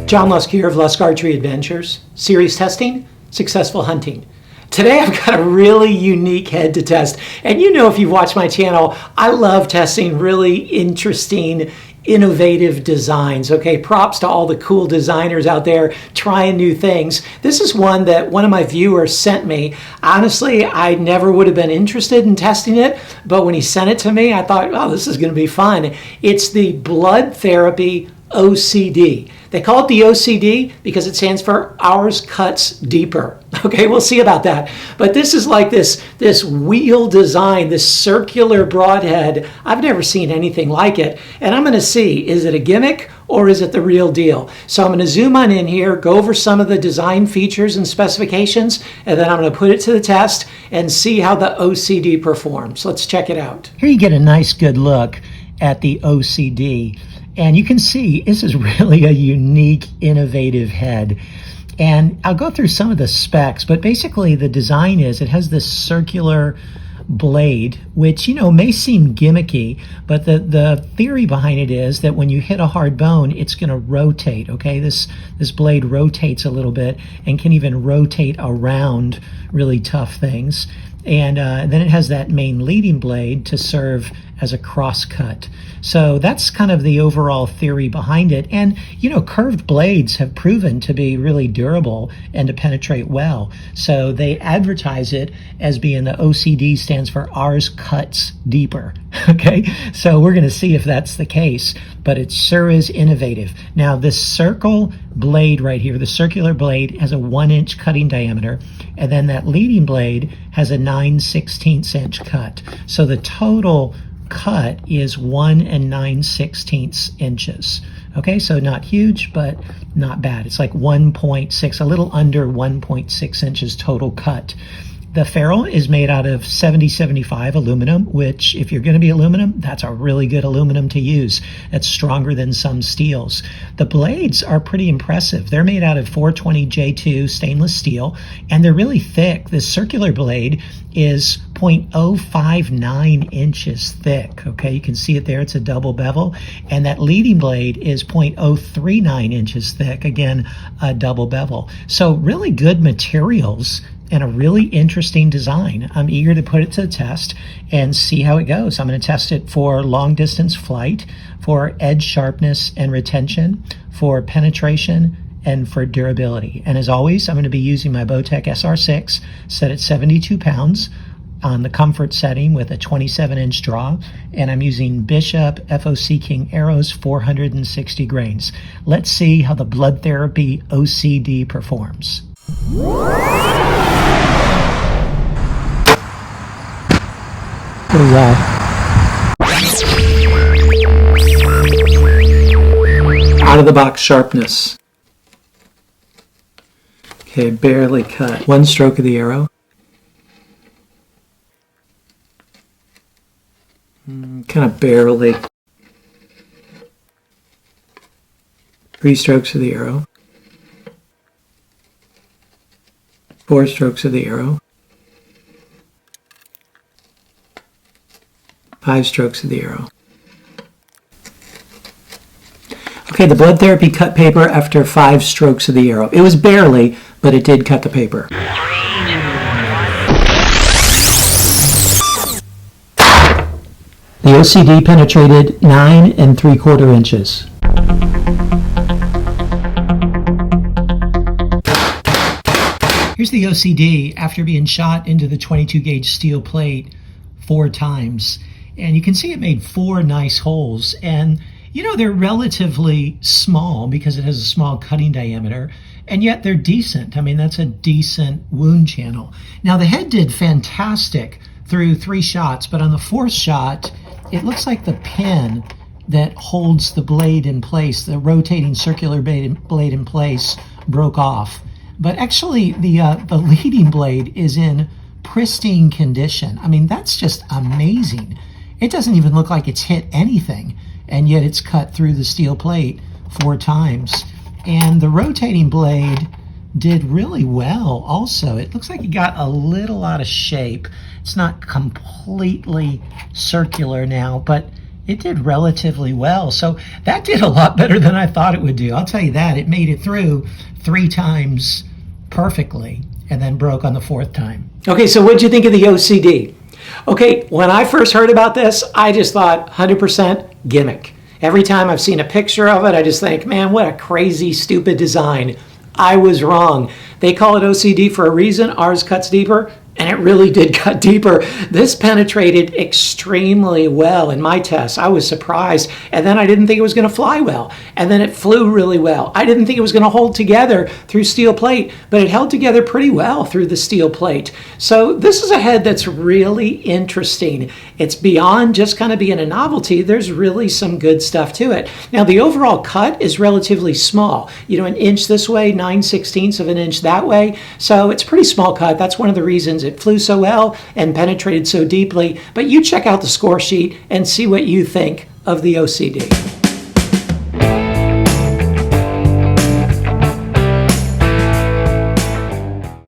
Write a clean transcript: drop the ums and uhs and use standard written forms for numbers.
John Lusk here of Lusk Archery Adventures. Series testing, successful hunting. Today I've got a really unique head to test. And you know, if you've watched my channel, I love testing really interesting, innovative designs. Okay, props to all the cool designers out there trying new things. This is one that one of my viewers sent me. Honestly, I never would have been interested in testing it, but when he sent it to me, I thought, oh, this is going to be fun. It's the blood therapy OCD. They call it the OCD because it stands for Ours Cuts Deeper. Okay, we'll see about that. But this is like this wheel design, this circular broadhead. I've never seen anything like it. And I'm going to see, is it a gimmick or is it the real deal? So I'm going to zoom on in here, go over some of the design features and specifications, and then I'm going to put it to the test and see how the OCD performs. Let's check it out. Here you get a nice good look at the OCD. And you can see this is really a unique, innovative head. And I'll go through some of the specs, but basically the design is it has this circular blade, which, you know, may seem gimmicky, but the theory behind it is that when you hit a hard bone, it's going to rotate, okay? This blade rotates a little bit and can even rotate around really tough things. And then it has that main leading blade to serve as a cross cut. So that's kind of the overall theory behind it. And, you know, curved blades have proven to be really durable and to penetrate well. So they advertise it as being the OCD stands for Ours Cuts Deeper. Okay, so we're going to see if that's the case, but it sure is innovative. Now, this circle blade right here, the circular blade, has a 1-inch cutting diameter, and then that leading blade has a 9/16 inch cut. So the total cut is 1 9/16 inches. Okay, so not huge, but not bad. It's like 1.6, a little under 1.6 inches total cut. The ferrule is made out of 70-75 aluminum, which if you're going to be aluminum, that's a really good aluminum to use. It's stronger than some steels. The blades are pretty impressive. They're made out of 420 J2 stainless steel, and they're really thick. This circular blade is 0.059 inches thick. Okay, you can see it there. It's a double bevel. And that leading blade is 0.039 inches thick. Again, a double bevel. So really good materials and a really interesting design. I'm eager to put it to the test and see how it goes. I'm going to test it for long distance flight, for edge sharpness and retention, for penetration, and for durability. And as always, I'm going to be using my Bowtech SR6 set at 72 pounds on the comfort setting with a 27-inch draw, and I'm using Bishop FOC King arrows 460 grains. Let's see how the blood therapy OCD performs. Out of the box sharpness. Okay, barely cut. 1 stroke of the arrow. Kind of barely. 3 strokes of the arrow. 4 strokes of the arrow. 5 strokes of the arrow. Okay, the blood therapy cut paper after 5 strokes of the arrow. It was barely, but it did cut the paper. The OCD penetrated 9 3/4 inches. Here's the OCD after being shot into the 22 gauge steel plate 4 times. And you can see it made 4 nice holes. And, you know, they're relatively small because it has a small cutting diameter, and yet they're decent. I mean, that's a decent wound channel. Now, the head did fantastic through 3 shots, but on the 4th shot, it looks like the pin that holds the blade in place, the rotating circular blade in place, broke off. But actually, the leading blade is in pristine condition. I mean, that's just amazing. It doesn't even look like it's hit anything, and yet it's cut through the steel plate 4 times. And the rotating blade did really well also. It looks like it got a little out of shape. It's not completely circular now, but it did relatively well. So that did a lot better than I thought it would do. I'll tell you that. It made it through 3 times perfectly and then broke on the 4th time. Okay, so what'd you think of the OCD? Okay, when I first heard about this, I just thought 100% gimmick. Every time I've seen a picture of it, I just think, man, what a crazy, stupid design. I was wrong. They call it OCD for a reason. Ours cuts deeper, and it really did cut deeper. This penetrated extremely well in my test. I was surprised, and then I didn't think it was going to fly well, and then it flew really well. I didn't think it was going to hold together through steel plate, but it held together pretty well through the steel plate. So this is a head that's really interesting. It's beyond just kind of being a novelty. There's really some good stuff to it. Now, the overall cut is relatively small. You know, 1 inch this way, 9/16 of an inch that way. So it's a pretty small cut. That's one of the reasons it flew so well and penetrated so deeply. But you check out the score sheet and see what you think of the OCD.